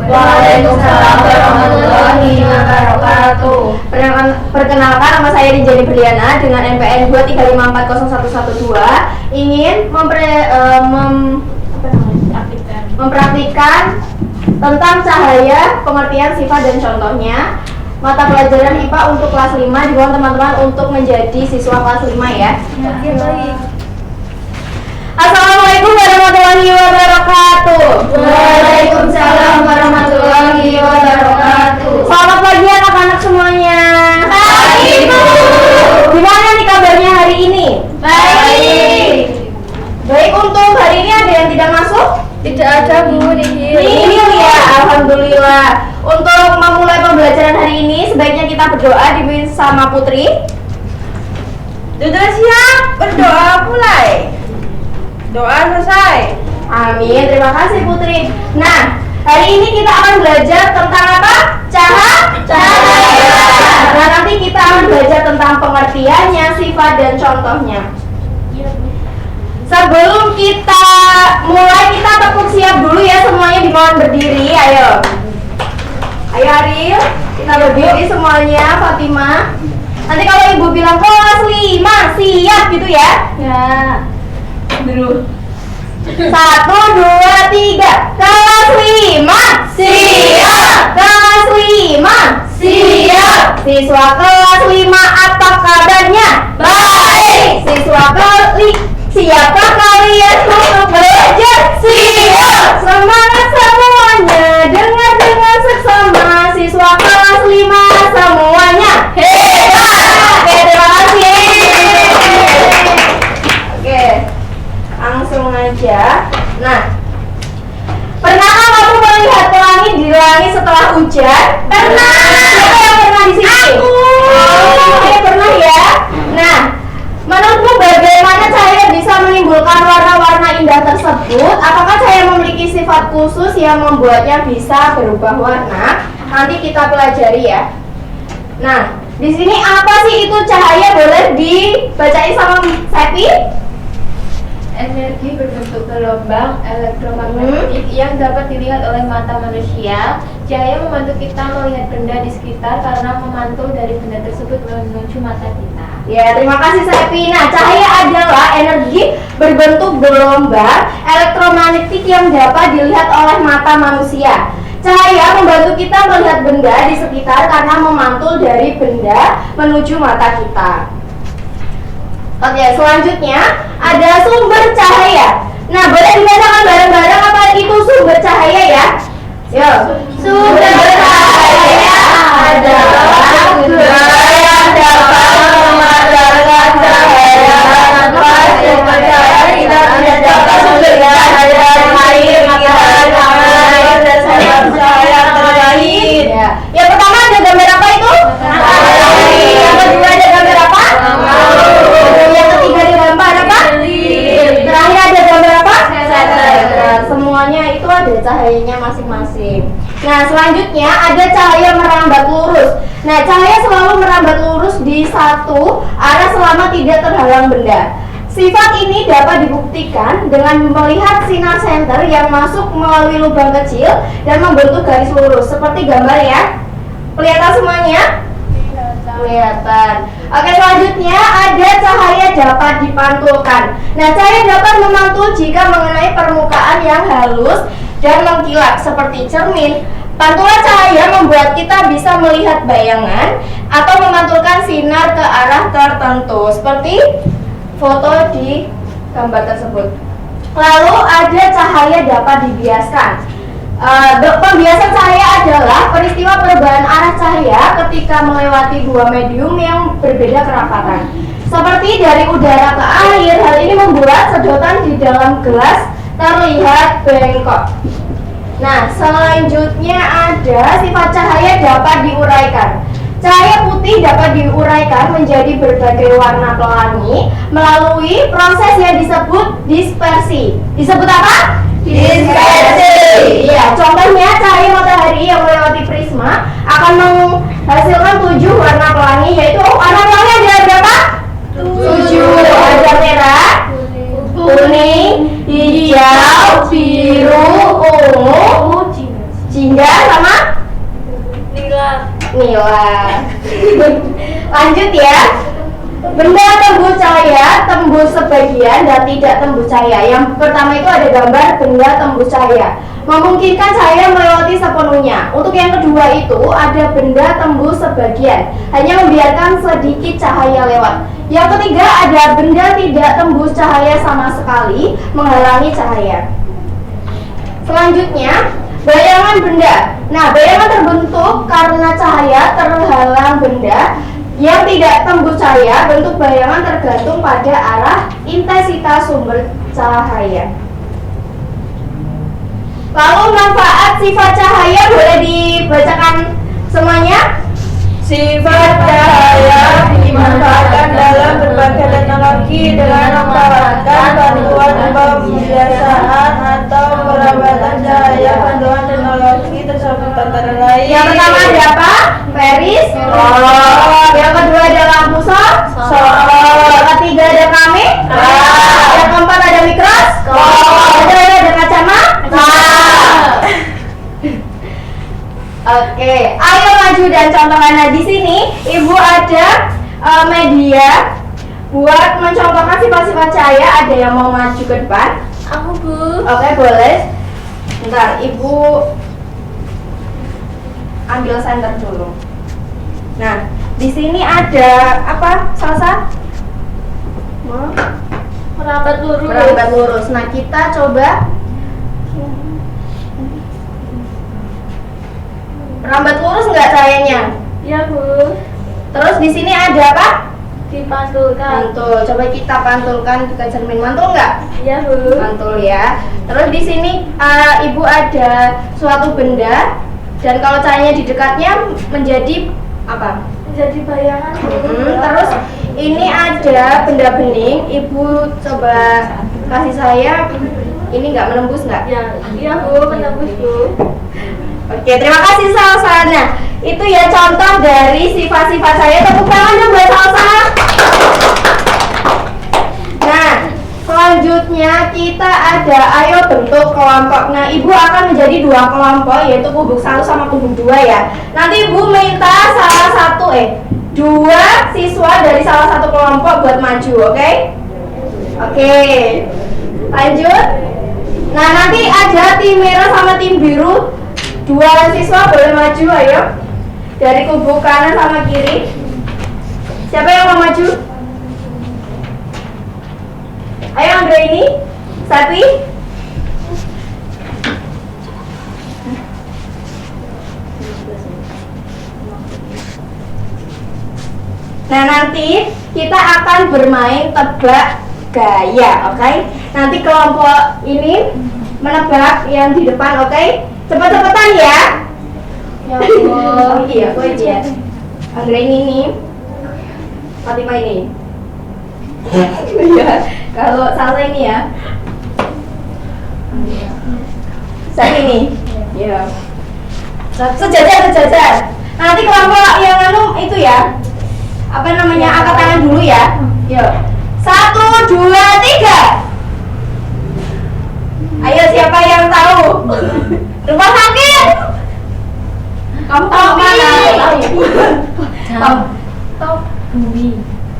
Waalaikumsalam warahmatullahi wabarakatuh. Perkenalkan, nama saya Rinjani Berliana dengan NPM 235401112 ingin mempraktikkan tentang cahaya, pengertian, sifat, dan contohnya. Mata pelajaran IPA untuk kelas 5, dimohon teman-teman untuk menjadi siswa kelas 5 ya. Baik. Assalamualaikum warahmatullahi wabarakatuh. Waalaikumsalam warahmatullahi wabarakatuh. Selamat pagi anak-anak semuanya. Pagi, Bu. Gimana nih kabarnya hari ini? Baik. Baik, untuk hari ini ada yang tidak masuk? Tidak ada, Bu. Ini ya, alhamdulillah. Untuk memulai pembelajaran hari ini, sebaiknya kita berdoa dipimpin sama Putri. Sudah siap, berdoa mulai. Doa selesai. Amin, terima kasih Putri. Nah, hari ini kita akan belajar tentang apa? Cahaya. Nah, nanti kita akan belajar tentang pengertiannya, sifat, dan contohnya. Sebelum kita mulai, kita tepuk siap dulu ya, semuanya dimohon berdiri. Ayo Ariel, kita berdiri semuanya. Fatimah, nanti kalau ibu bilang kelas 5 siap gitu ya. Ya. Dulu. 1, 2, 3. Kelas 5 siap. Kelas 5 siap. Siswa kelas 5 apa kabarnya? Baik. Siswa siapkah kalian untuk belajar? Siap. Semangat semuanya, dengar seksama. Siswa kelas 5 semuanya hebat. Oke, terima kasih. Oke, langsung aja. Nah, pernahkah kamu melihat pelangi di langit setelah hujan? Pernah. Siapa yang pernah di sini? Aku. Oke, pernah ya. Nah, menurutmu bagaimana cahaya bisa menimbulkan warna-warna indah tersebut? Apakah cahaya memiliki sifat khusus yang membuatnya bisa berubah warna? Nanti kita pelajari ya. Nah, di sini apa sih itu cahaya? Boleh dibacain sama Sepi? Energi berbentuk gelombang elektromagnetik yang dapat dilihat oleh mata manusia. Cahaya membantu kita melihat benda di sekitar karena memantul dari benda tersebut menuju mata kita. Ya, terima kasih Sepi. Nah, cahaya adalah energi berbentuk gelombang elektromagnetik yang dapat dilihat oleh mata manusia. Cahaya membantu kita melihat benda di sekitar karena memantul dari benda menuju mata kita. Oke, selanjutnya ada sumber cahaya. Nah, boleh dibacakan bareng-bareng apa itu sumber cahaya ya? Yo, sumber cahaya adalah benda yang dapat memancarkan cahaya tanpa sumber cahaya kita tidak dapat sumber cahaya air, matahari, air, dan cahaya terlain. Ya. Yang pertama ada gambar apa itu? Matahari. Yang kedua ada gambar apa? Yang ketiga ada gambar apa? Terakhir ada gambar apa? Semuanya itu ada cahayanya masing-masing. Nah, selanjutnya ada cahaya merambat lurus. Nah, cahaya selalu merambat lurus di satu arah selama tidak terhalang benda. Sifat ini dapat dibuktikan dengan melihat sinar senter yang masuk melalui lubang kecil dan membentuk garis lurus seperti gambar ya. Kelihatan semuanya? Kelihatan. Oke, selanjutnya ada cahaya dapat dipantulkan. Nah, cahaya dapat memantul jika mengenai permukaan yang halus dan mengkilap seperti cermin. Pantulan cahaya membuat kita bisa melihat bayangan atau memantulkan sinar ke arah tertentu seperti foto di gambar tersebut. Lalu ada cahaya dapat dibiaskan. Pembiasan cahaya adalah peristiwa perubahan arah cahaya ketika melewati dua medium yang berbeda kerapatan. Seperti dari udara ke air, hal ini membuat sedotan di dalam gelas terlihat bengkok. Nah, selanjutnya ada sifat cahaya dapat diuraikan. Cahaya putih dapat diuraikan menjadi berbagai warna pelangi melalui proses yang disebut dispersi. Disebut apa? Dispersi. Iya, contohnya cahaya matahari yang melewati prisma akan menghasilkan 7 warna pelangi, yaitu warna pelangi ada berapa? 7. Ada merah, kuning, hijau, biru, ungu, Jingga sama Nila. Nila. Lanjut ya. Benda tembus cahaya tembus sebagian dan tidak tembus cahaya. Yang pertama itu ada gambar benda tembus cahaya, memungkinkan cahaya melewati sepenuhnya. Untuk yang kedua itu ada benda tembus sebagian, hanya membiarkan sedikit cahaya lewat. Yang ketiga ada benda tidak tembus cahaya sama sekali, menghalangi cahaya. Selanjutnya, bayangan benda. Nah, bayangan terbentuk karena cahaya terhalang benda. Yang tidak tembus cahaya, bentuk bayangan tergantung pada arah intensitas sumber cahaya. Lalu manfaat sifat cahaya boleh dibacakan semuanya? Sifat cahaya dimanfaatkan dalam berbagai teknologi dengan menawarkan bantuan pembiasaan atau perawatan cahaya. Bantuan teknologi tersebut antara lain. Yang pertama ada apa? Peris. Yang kedua ada lampu Yang ketiga ada kamera. Yang keempat ada mikroskop. Ada kacamata. Oke, ayo maju dan contohkan. Nah, di sini Ibu ada media buat mencontohkan sifat-sifat cahaya. Ada yang mau maju ke depan? Aku, Bu. Oke, boleh. Bentar, Ibu ambil senter dulu. Nah, di sini ada apa, Salsa? Merambat lurus. Merambat lurus. Nah, kita coba merambat lurus nggak cahayanya? Ya, Bu. Terus di sini ada apa? Dipantulkan. Mantul. Coba kita pantulkan ke cermin. Mantul nggak? Ya, Bu. Mantul ya. Terus di sini Ibu ada suatu benda dan kalau cahayanya di dekatnya menjadi apa? Menjadi bayangan. Terus ini ada benda bening. Ibu coba kasih saya. Ini nggak menembus nggak? Ya, iya, Bu, menembus, Bu. Oke, terima kasih Salsa. Nah, itu ya contoh dari sifat-sifat saya. Tepuk tangan dong buat Salsa. Nah, selanjutnya kita ada ayo bentuk kelompok. Nah, Ibu akan menjadi dua kelompok, yaitu kubu 1 sama kubu 2 ya. Nanti Ibu minta dua siswa dari salah satu kelompok buat maju, oke? Oke. Lanjut. Nah, nanti ada tim merah sama tim biru. Dua siswa boleh maju, ayo. Dari kubu kanan sama kiri. Siapa yang mau maju? Ayo Anggra ini. Sapi. Nah, nanti kita akan bermain tebak gaya, oke? Nanti kelompok ini menebak yang di depan, oke? Cepet-cepetan ya. Ya, Bu. Oh iya, aku aja. Anggra ini nih. Fatimah ini. Iya. Kalau Salsa ini ya. Saya ini. Iya. Sejajar. Nanti kelompok yang itu ya. Apa namanya? Angkat tangan dulu ya. Yuk. 1, 2, 3. Ayo, siapa yang tahu? Rumah sakit. Kamu tahu mana? Tahu. Bumi.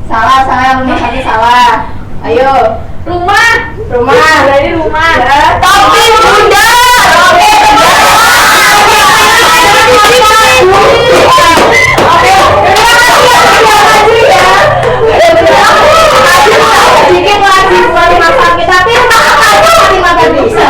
Salah, rumah sakit salah. Ayo. Rumah. Dari rumah. Topi bunda. Oke. Sedikit lagi buat rumah sakit, tapi rumah tadi bisa.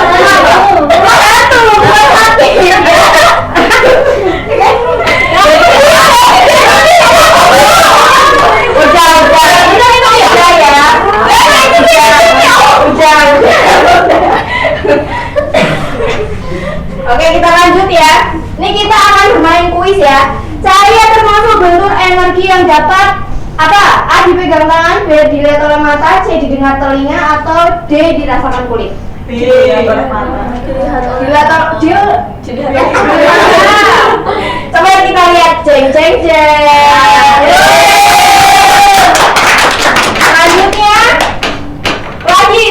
Oke, kita lanjut ya. Ini kita akan bermain kuis ya. Cahaya termasuk bentuk energi yang dapat apa? A dipegang tangan, B dilihat oleh mata, C didengar telinga, atau D dirasakan kulit. Dilihat oleh mata. Dilihat coba kita lihat jeng. Selanjutnya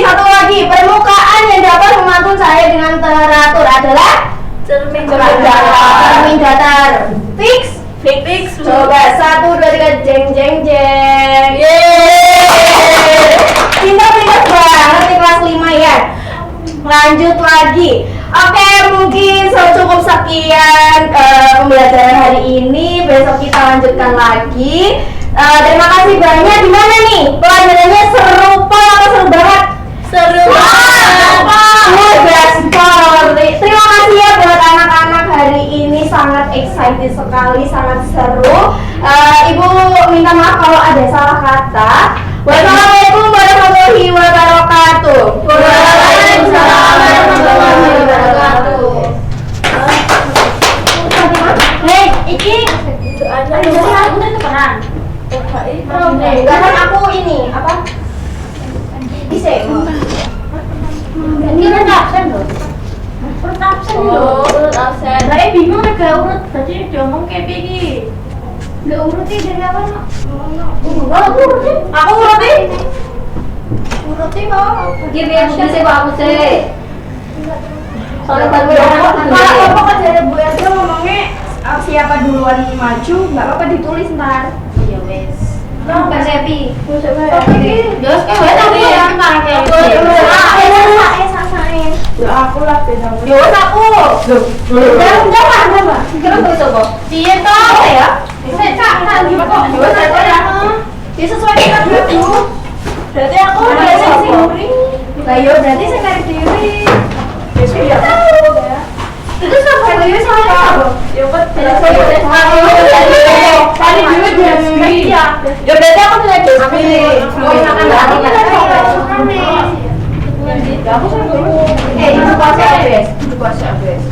satu lagi permukaan yang dapat memantul cahaya dengan teratur adalah cermin. cermin datar. Fix. Coba 1, 2, 3 jeng jeng jeng. Yeay. Pintar banget di kelas 5 ya. Lanjut lagi. Oke, mungkin cukup sekian pembelajaran hari ini. Besok kita lanjutkan lagi. Terima kasih banyak. Gimana nih? Pelajarannya seru apa seru banget? Seru banget. Terima kasih ya buat anak-anak hari ini, sangat excited sekali, sangat seru. Ibu minta maaf kalau ada salah kata. Wassalamualaikum warahmatullahi wabarakatuh. Waalaikumsalam warahmatullahi wabarakatuh. Hei, iki Gak aku ini apa? Bisa. Ini kan absen loh. Urut absen loh. Urut absen. Saya bingung gak urut. Tadi diomong kayak begini. Gak urutin dari apa? Aku urutin. Urutin kok. Dia biar bisa aku sih. Soalnya baru apa kan dari Bu Elsa ngomongnya siapa duluan maju, nggak apa-apa ditulis ntar. Iya wes. Bukan Sepi. Jos kan wes aku ya. Aku lah beda. Yo aku. Udah. Kira tuh coba. Dia tahu ya. Saya gimana kok? Yo saya ya. Dia sesuai dengan dulu. Berarti aku udah sendiri. Lah yo berarti saya cari diri. Ya tahu ya. Itu sampai dulu siapa? Ya betul. Tadi dulu dia ya. Ya berarti aku sudah Desmi. Mau makan aku sudah dulu. Itu puasa abis.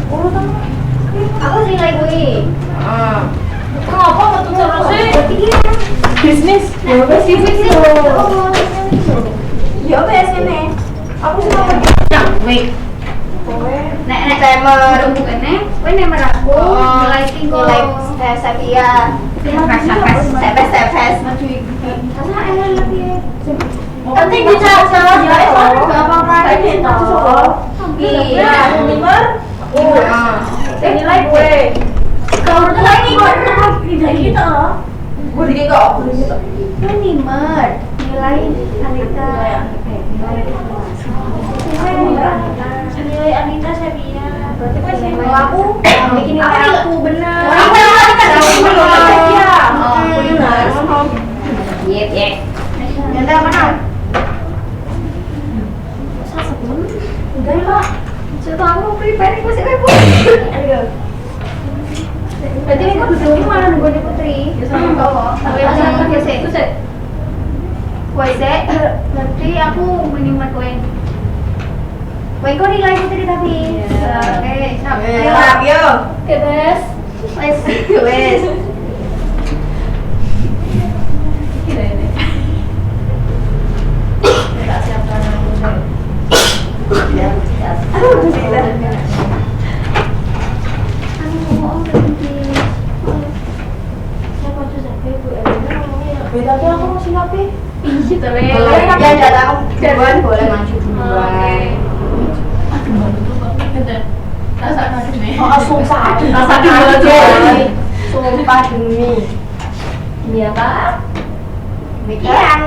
Aku nilai gue. Kenapa mau terus sih? Bisnis. Ya bisnis. Ya wes ini. Aku sudah pergi. Nek timer kene, kowe nemer aku nilai tinggal nilai Sevia. Sepes. Maju iki. Karena enak lebih. Penting dicatat ya, enggak apa-apa. Iya, timer. Nilai gue. Kalau nilai ini nilai kita loh. Gue dikit kok. Kan nimer. Nilai Anita. Nilai Anita Sevia. Berarti gue sih aku bikin nilai aku benar. Aku benar. Iya. Nyata mana? Udah Pak. Cerita aku prepare masih repot. Berarti ini kok duduknya mana nunggu Putri? Ya sama bawah. Itu sih. Berarti aku minimal koin. Koin kok nilai Putri tapi. Oke, sampai. Yo. Wes. Beda tuh aku masih napi. Iya tele. Ya datang duluan boleh maju duluan. Sumpah demi. Ini apa? Demikian.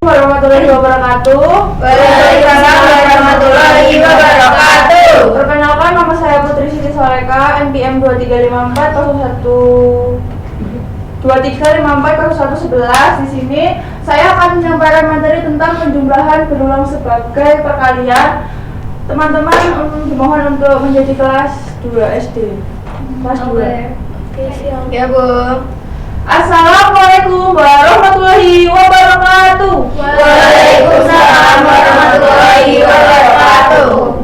Warahmatullahi wabarakatuh. Waalaikumsalam warahmatullahi wabarakatuh. Perkenalkan, nama saya Putri Siti Soleka, NPM 2354 Di sini saya akan menyampaikan materi tentang penjumlahan berulang sebagai perkalian. Teman-teman dimohon untuk menjadi kelas 2 SD. Kelas 2. Ya Bu. Assalamualaikum warahmatullahi wabarakatuh. Waalaikumsalam warahmatullahi wabarakatuh.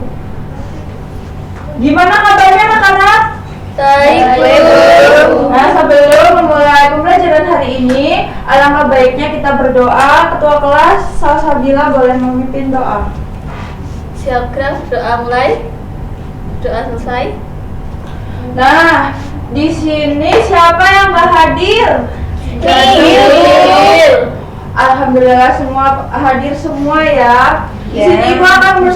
Gimana kabarnya anak-anak? Baik Bu. Nah, sebelum memulai pembelajaran hari ini, alangkah baiknya kita berdoa. Ketua kelas Salsabila boleh memimpin doa. Siap Graf, doa mulai. Doa selesai. Nah, di sini siapa yang nggak hadir? Hadir. Alhamdulillah semua hadir semua ya. Di sini Ibu akan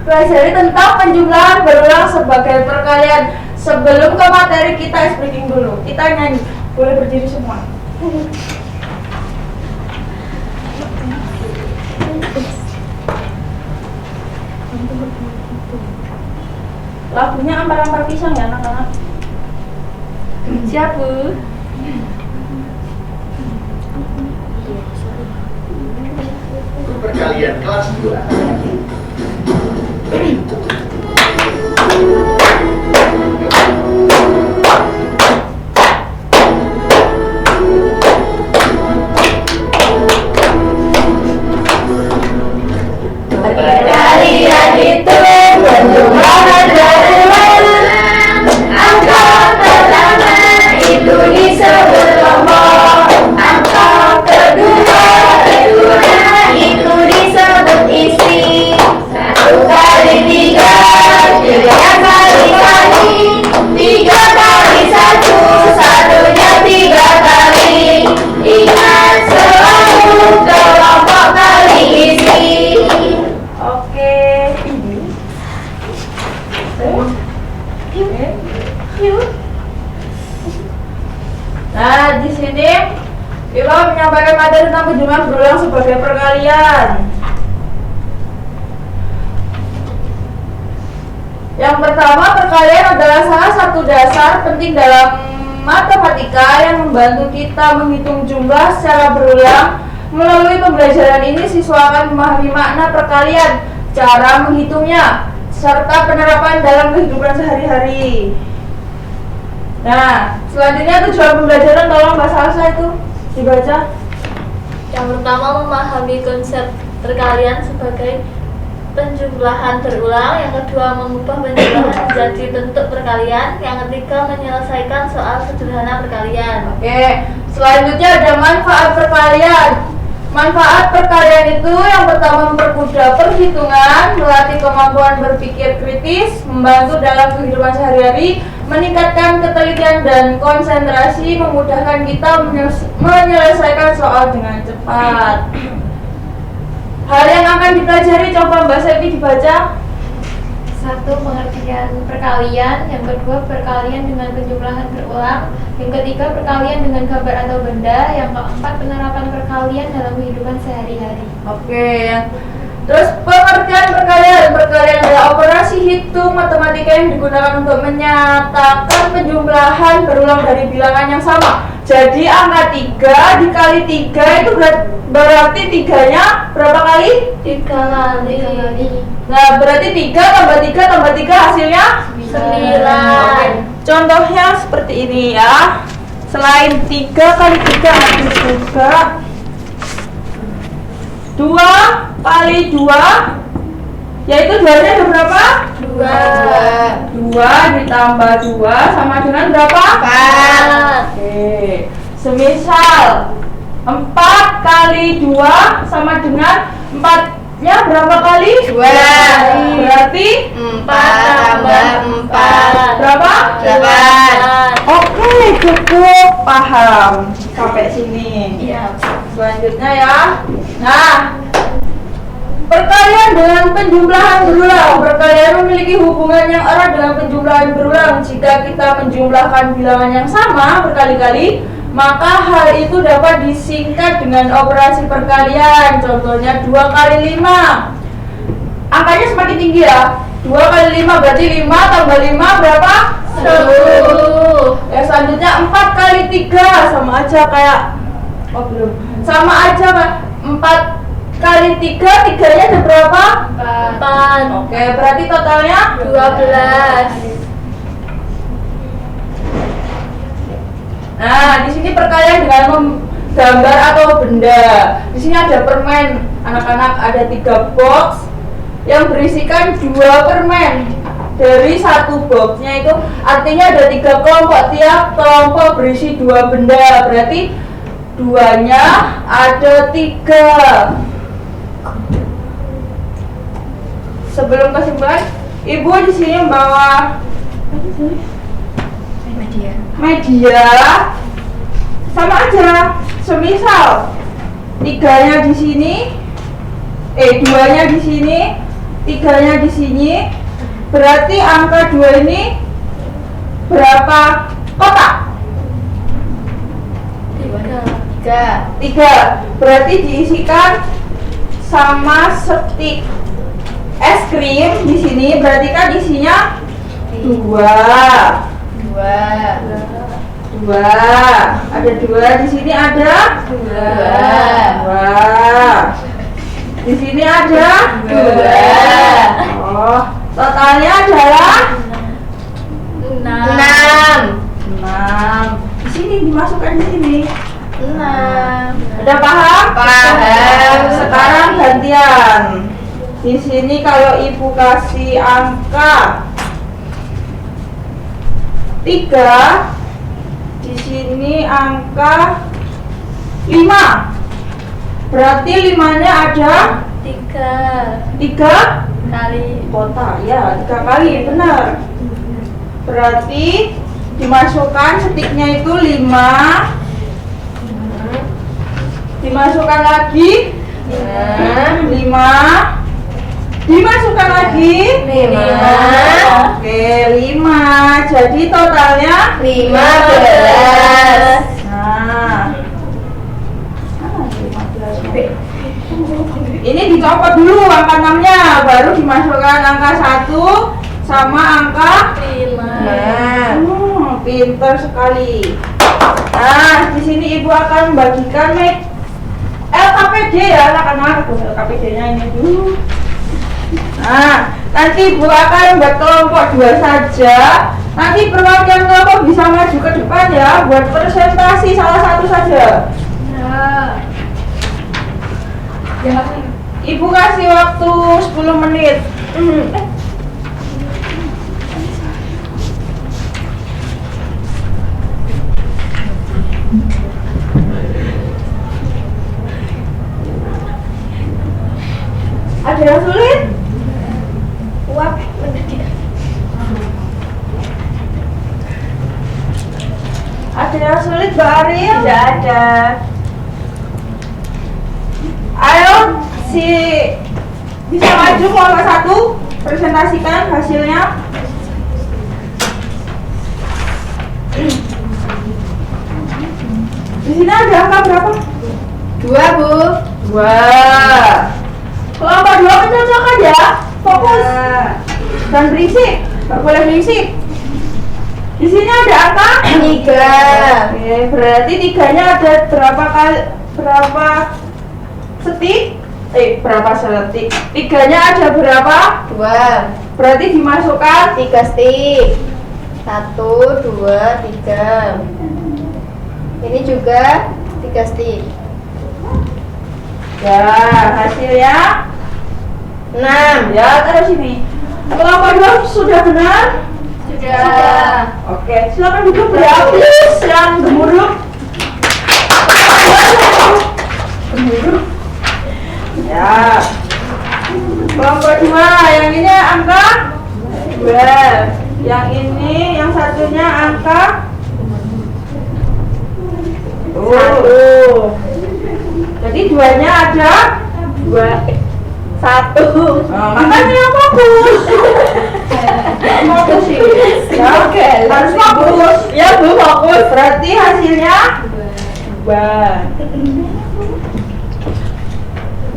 pelajari tentang penjumlahan berulang sebagai perkalian. Sebelum ke materi kita ice breaking dulu. Kita nyanyi. Boleh berdiri semua. Lagunya ampar-ampar pisang ya anak-anak. Siap, Bu. Perkalian kelas 2. Perkalian itu penjumlahan berulang. Angka pertama itu disebut kelompok. Angka kedua itu disebut isi. 1 kali 3, 3 kali kali. 3 kali 1, satunya 3 kali. Ingat selalu kelompok kali isi. Oke. Nah, di sini kita menyampaikan materi tentang penjumlahan berulang sebagai perkalian. Yang pertama, perkalian adalah salah satu dasar penting dalam matematika yang membantu kita menghitung jumlah secara berulang. Melalui pembelajaran ini, siswa akan memahami makna perkalian, cara menghitungnya, serta penerapan dalam kehidupan sehari-hari. Nah, selanjutnya tujuan pembelajaran, tolong Mbak Salsa itu dibaca. Yang pertama, memahami konsep perkalian sebagai penjumlahan berulang. Yang kedua, mengubah penjumlahan menjadi bentuk perkalian. Yang ketiga, menyelesaikan soal sederhana perkalian. Oke, selanjutnya ada manfaat perkalian. Manfaat perkalian itu yang pertama mempermudah perhitungan, melatih kemampuan berpikir kritis, membantu dalam kehidupan sehari-hari, meningkatkan ketelitian dan konsentrasi, memudahkan kita menyelesaikan soal dengan cepat. Hal yang akan dipelajari, coba Mbak Sevi dibaca. 1. Pengertian perkalian. Yang kedua, perkalian dengan penjumlahan berulang. Yang ketiga, perkalian dengan gambar atau benda. Yang keempat, penerapan perkalian dalam kehidupan sehari-hari. Oke, terus pengertian perkalian. Perkalian adalah operasi hitung matematika yang digunakan untuk menyatakan penjumlahan berulang dari bilangan yang sama. Jadi angka 3 dikali 3 itu berarti 3-nya berapa kali? 3 kali. Nah, berarti 3 tambah 3 tambah 3 hasilnya 9. Contohnya seperti ini ya. Selain 3 kali 3 ada juga 2 kali 2, yaitu 2-nya ada berapa? 2 ditambah 2 sama dengan berapa? 4. Oke, semisal 4 kali 2 sama dengan 4-nya berapa kali? 2. Berarti 4 tambah 4. berapa? 8. Oke, cukup paham sampai sini. Iya. Selanjutnya ya. Nah, perkalian dengan penjumlahan berulang. Perkalian memiliki hubungan yang erat dengan penjumlahan berulang. Jika kita menjumlahkan bilangan yang sama berkali-kali, maka hal itu dapat disingkat dengan operasi perkalian. Contohnya 2 kali 5. Angkanya semakin tinggi ya. 2 kali 5 berarti 5 tambah 5 berapa? 10. Ya, selanjutnya 4 kali 3 sama aja kayak belum. Sama aja kan 4 kali 3, 3-nya ada berapa? 4. Oke, berarti totalnya 12. Nah, di sini perkalian dengan gambar atau benda. Di sini ada permen. Anak-anak ada 3 box yang berisikan 2 permen. Dari satu boxnya itu artinya ada 3 kelompok. Tiap kelompok berisi 2 benda. Berarti 2-nya ada 3. Sebelum kesimpulan, Ibu di sini membawa media sama aja. Semisal 3-nya di sini, 2-nya di sini, tiganya di sini, berarti angka 2 ini berapa kotak? 3. Berarti diisikan sama stik es krim di sini, berarti kan isinya 2. Ada 2 di sini, ada 2. Di sini ada 2. Oh, totalnya adalah 6. 6. Di sini dimasukkan di sini. 6. Udah paham? Paham. Sekarang gantian. Di sini kalau ibu kasih angka 3, di sini angka 5. Berarti 5-nya ada 3 kali kotak. Ya, 3 kali, benar. Berarti dimasukkan stiknya itu 5. Dimasukkan lagi 5. Dimasukkan lagi 5. Oke, 5. Jadi totalnya 15. Nah, mana 15? Ini dicopot dulu angka 6-nya, baru dimasukkan angka 1 sama angka 5. Pintar sekali. Nah, di sini ibu akan membagikan LKPD ya, anak-anak. LKPD-nya ini dulu. Nah, nanti ibu akan buat kelompok 2 saja. Nanti perwakilan kelompok bisa maju ke depan ya, buat presentasi salah satu saja. Ibu kasih waktu 10 menit. Ada yang sulit? Wah, Ada yang sulit, Mbak Aril? tidak ada. Ayo, bisa maju kelompok 1, presentasikan hasilnya. Di sini ada angka berapa? 2, Bu. 2. Kelompok 2 mencocokkan ya, fokus dan berisik, nggak boleh berisik. Di sini ada angka 3. Oke, berarti 3-nya ada berapa stik? Berapa stik? 3-nya ada berapa? 2. Berarti dimasukkan 3 stik. 1, 2, 3. Ini juga 3 stik. ya, hasilnya 6. ya, taruh sini. Kelompok 2 sudah benar? Sudah. Oke, silakan duduk ya, please, yang gemuruh. Ya. Kelompok 2, yang ini angka 2. Yang ini, yang satunya angka 1. Jadi 2-nya ada 1. Makanya fokus. Fokus sih. Ya, oke, harus fokus. Ya, Bu, fokus. Berarti hasilnya 2.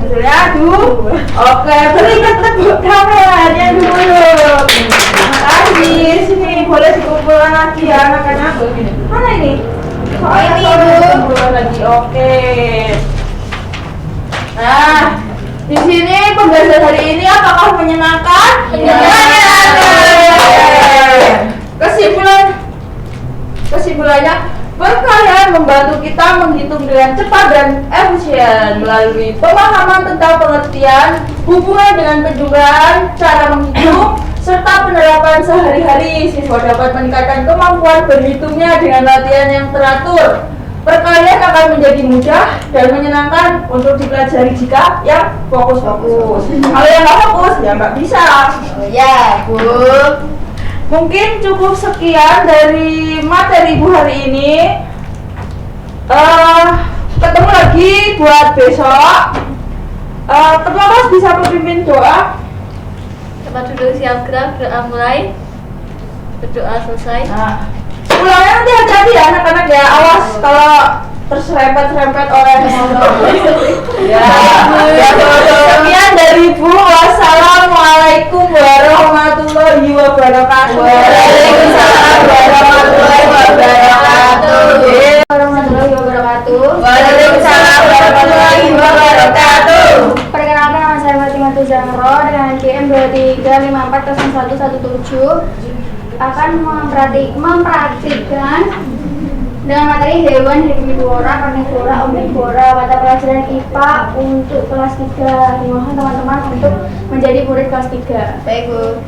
Hasilnya 2. Oke, berikan tepuk kameranya dulu. Terima kasih. Sini boleh dikumpulkan lagi ya anak-anak. Mana ini? Ini, Bu. Kumpulan lagi. Oke. Nah, di sini pembahasan hari ini apakah menyenangkan? Kesimpulannya, perkalian membantu kita menghitung dengan cepat dan efisien melalui pemahaman tentang pengertian, hubungan dengan penjumlahan, cara menghitung, serta penerapan sehari-hari. Siswa dapat meningkatkan kemampuan berhitungnya dengan latihan yang teratur. Perkalian akan menjadi mudah dan menyenangkan untuk dipelajari jika yang fokus-fokus. Kalau yang nggak fokus, ya nggak bisa. Ya, Bu. Mungkin cukup sekian dari materi Ibu hari ini. Ketemu lagi buat besok. Ketua kelas bisa memimpin doa. Tempat duduk siap gerak, doa mulai. Berdoa selesai. Nah, pulangnya nanti hati-hati ya anak-anak ya. Awas kalau terserempet-serempet oleh ya. Sekian dari Bu. Wassalamualaikum warahmatullahi wabarakatuh. Waalaikumsalam warahmatullahi wabarakatuh. Warahmatullahi wabarakatuh. Waalaikumsalam warahmatullahi wabarakatuh. Perkenalkan, nama saya Fatimah Zahro dengan KM 23540117 akan mempraktikkan dengan materi hewan herbivora, karnivora, omnivora mata pelajaran IPA untuk kelas 3. Dimohon teman-teman untuk menjadi murid kelas 3. Baik, Bu.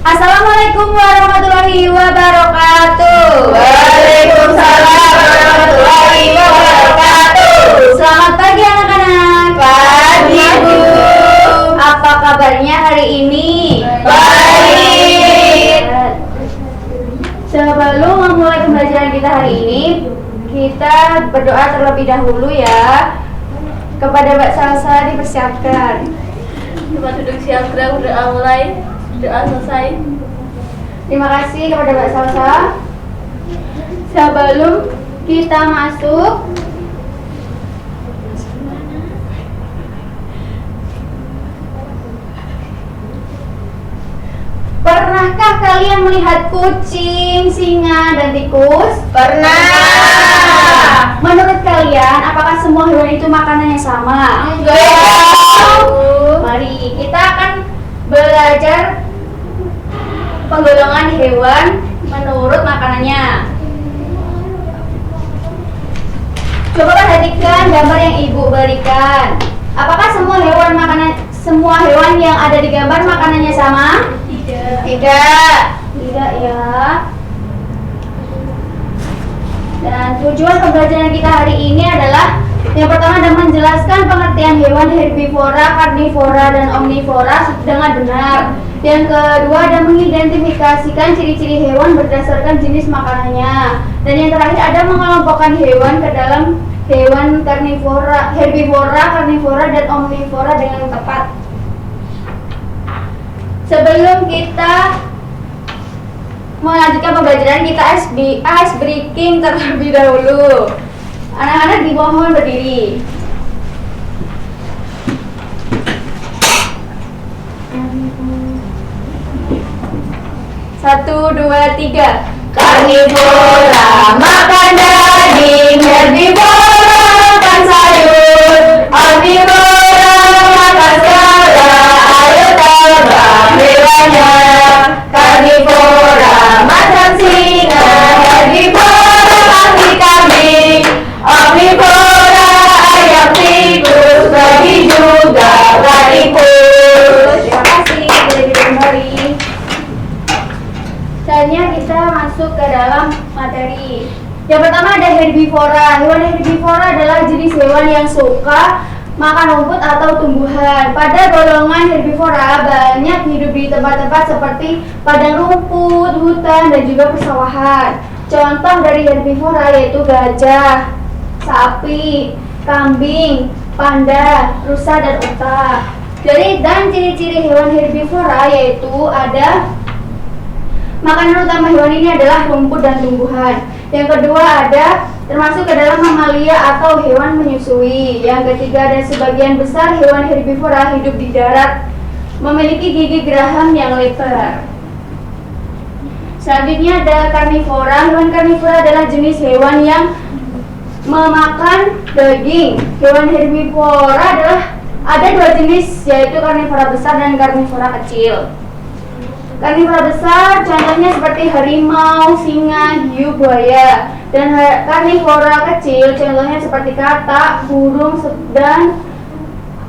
Assalamualaikum warahmatullahi wabarakatuh. Waalaikumsalam warahmatullahi wabarakatuh. Selamat pagi anak-anak. Pagi, Bu. Apa kabarnya hari ini? Baik. Sebelum memulai pembelajaran kita hari ini, kita berdoa terlebih dahulu ya. Kepada Mbak Salsa dipersiapkan. Tempat duduk siap gerak, doa mulai. Doa selesai. Terima kasih kepada Mbak Salsa. Sebelum kita masuk, pernahkah kalian melihat kucing, singa, dan tikus? Pernah. Menurut kalian, apakah semua hewan itu makanannya sama? Enggak. Mari kita akan belajar penggolongan hewan menurut makanannya. Coba perhatikan gambar yang ibu berikan. Apakah semua hewan yang ada di gambar makanannya sama? Tidak. Tidak ya. Dan tujuan pembelajaran kita hari ini adalah yang pertama adalah menjelaskan pengertian hewan herbivora, karnivora, dan omnivora dengan benar. Yang kedua adalah mengidentifikasikan ciri-ciri hewan berdasarkan jenis makanannya. Dan yang terakhir ada mengelompokkan hewan ke dalam hewan karnivora, herbivora, karnivora, dan omnivora dengan tepat. Sebelum kita melanjutkan pembelajaran, kita ice breaking terlebih dahulu. Anak-anak dimohon berdiri. 1, 2, 3. Karnivora makan daging, herbivora makan sayur, omnivora makan segala air tebak hewannya. Karnivora makan singa, herbivora makan kambing, omnivora ayam, tikus, babi juga platypus. Terima kasih sudah didengar. Selanjutnya kita masuk ke dalam materi. Yang pertama ada herbivora. Hewan herbivora adalah jenis hewan yang suka makan rumput atau tumbuhan. Pada golongan herbivora banyak hidup di tempat-tempat seperti padang rumput, hutan, dan juga persawahan. Contoh dari herbivora yaitu gajah, sapi, kambing, panda, rusa, dan unta. Dan ciri-ciri hewan herbivora yaitu ada makanan utama hewan ini adalah rumput dan tumbuhan. Yang kedua ada termasuk ke dalam mamalia atau hewan menyusui. Yang ketiga ada sebagian besar hewan herbivora hidup di darat, memiliki gigi geraham yang lebar. Selanjutnya ada karnivora. Hewan karnivora adalah jenis hewan yang memakan daging. Hewan herbivora adalah ada dua jenis, yaitu karnivora besar dan karnivora kecil. Karnivora besar contohnya seperti harimau, singa, hiu, buaya. Dan karnivora kecil contohnya seperti katak, burung, dan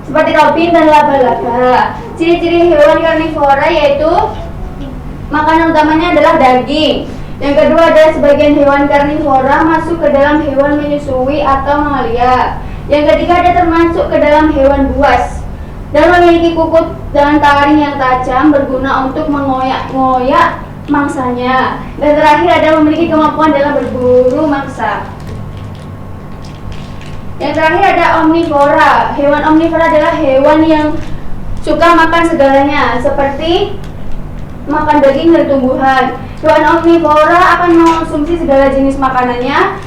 seperti robin dan laba-laba. Ciri-ciri hewan karnivora yaitu makanan utamanya adalah daging. Yang kedua adalah sebagian hewan karnivora masuk ke dalam hewan menyusui atau mamalia. Yang ketiga ada termasuk ke dalam hewan buas dan memiliki kuku dan taring yang tajam berguna untuk mengoyak-ngoyak mangsanya. Dan terakhir ada memiliki kemampuan dalam berburu mangsa. Yang terakhir ada omnivora. Hewan omnivora adalah hewan yang suka makan segalanya, seperti makan daging dan tumbuhan. Hewan omnivora akan mengonsumsi segala jenis makanannya,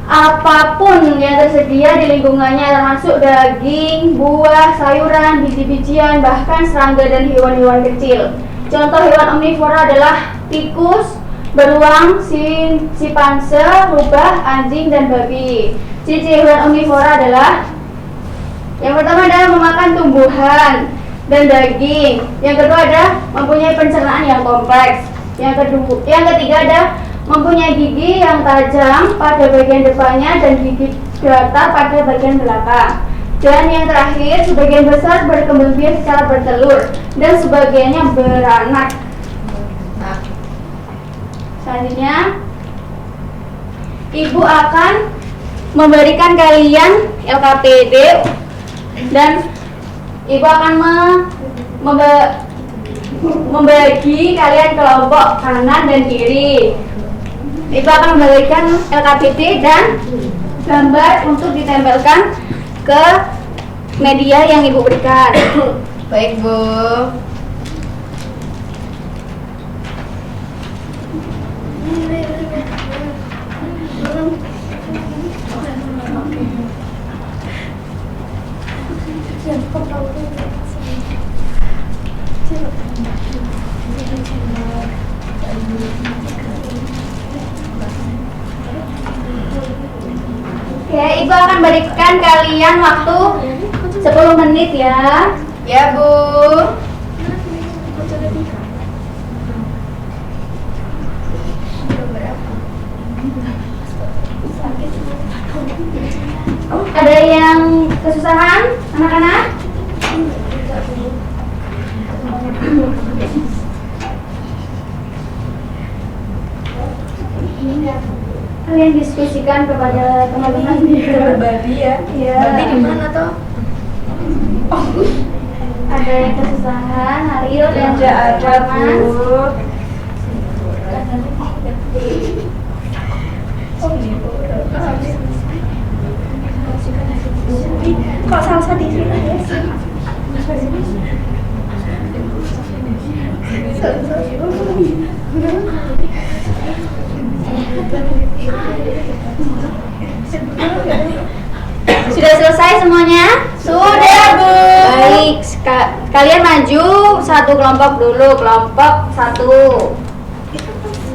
apapun yang tersedia di lingkungannya, termasuk daging, buah, sayuran, biji-bijian, bahkan serangga dan hewan-hewan kecil. Contoh hewan omnivora adalah tikus, beruang, simpanse, rubah, anjing, dan babi. Ciri hewan omnivora adalah yang pertama adalah memakan tumbuhan dan daging. Yang kedua ada mempunyai pencernaan yang kompleks. Yang ketiga ada mempunyai gigi yang tajam pada bagian depannya dan gigi datar pada bagian belakang. Dan yang terakhir, sebagian besar berkembang biak secara bertelur dan sebagiannya beranak. Selanjutnya, Ibu akan memberikan kalian LKPD dan Ibu akan membagi kalian kelompok kanan dan kiri. Ibu akan memberikan LKPD dan gambar untuk ditempelkan ke media yang Ibu berikan. Baik, Bu. Oke, Ibu akan berikan kalian waktu 10 menit ya. Ya, Bu. Ada yang kesusahan, anak-anak? Kalian diskusikan kepada teman-teman Berbagi ya. Iya. Berbagi di mana toh? Ada yang kesusahan, Ariel dan Tidak ada, Mas. Bu. Kok salsa di sini ya? Sudah selesai semuanya? Sudah, Bu. Baik, kalian maju satu kelompok dulu, kelompok satu,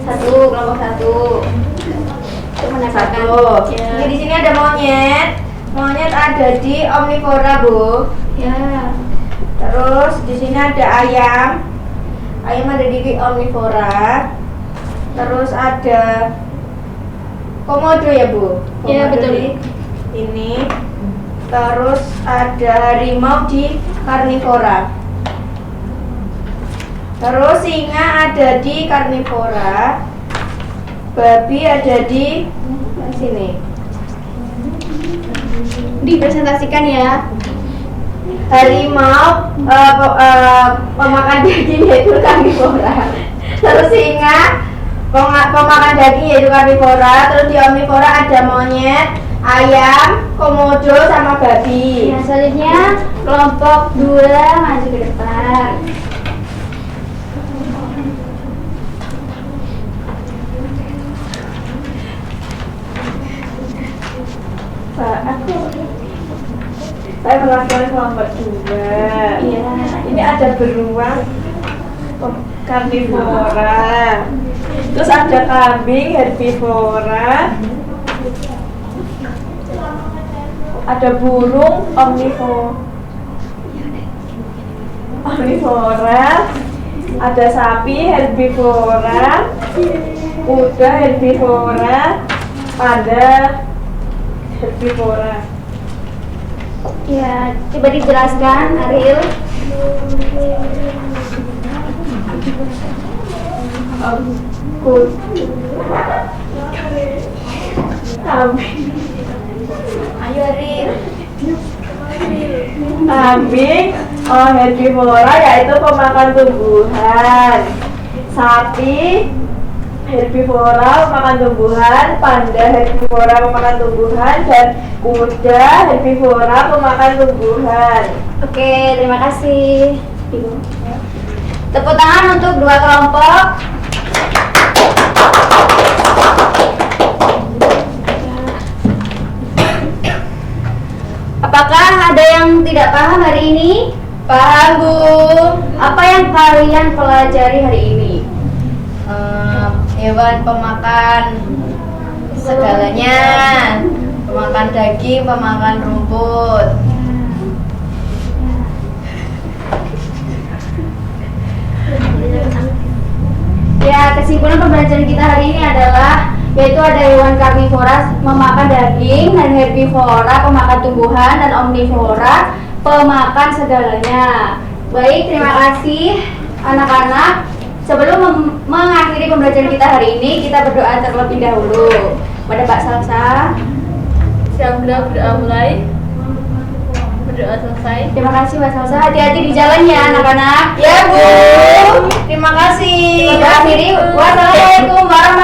kelompok satu. Satu. Ya. Ini di sini ada monyet. Monyet ada di omnivora, Bu. Ya. Terus di sini ada ayam. Ayam ada di omnivora. Terus ada komodo ya, Bu. Iya, Komodo betul. di ini. Terus ada harimau di karnivora. Terus singa ada di karnivora. Babi ada di sini. Dipresentasikan ya. Harimau pemakan daging yaitu karnivora. Terus singa pemakan daging yaitu karnivora. Terus di omnivora ada monyet, ayam, komodo sama babi. Ya, selanjutnya kelompok 2 maju ke depan. Saya melakukan kelompok 2. Iya. Ini ada beruang karnivora. Terus ada kambing herbivora. Ada burung omnivora. Ada sapi herbivora. Kuda herbivora. Panda herbivora. Ya, coba dijelaskan, Ariel. Ayo, Ariel. Kambing herbivora yaitu pemakan tumbuhan. Sapi herbivora memakan tumbuhan, panda herbivora memakan tumbuhan, dan kuda herbivora memakan tumbuhan. Oke, terima kasih. Tepuk tangan untuk dua kelompok. Apakah ada yang tidak paham hari ini? Paham, Bu. Apa yang kalian pelajari hari ini? Hewan pemakan segalanya, pemakan daging, pemakan rumput. Ya, kesimpulan pembelajaran kita hari ini adalah yaitu ada hewan karnivora memakan daging, dan herbivora pemakan tumbuhan, dan omnivora pemakan segalanya. Baik, terima kasih anak-anak. Sebelum mengakhiri pembelajaran kita hari ini, kita berdoa terlebih dahulu. Pada Pak Salsa. Siap berdoa mulai. Berdoa selesai. Terima kasih Pak Salsa. Hati-hati di jalan ya anak-anak. Ya, Bu. Terima kasih. Kita akhiri. Wassalamualaikum warahmatullahi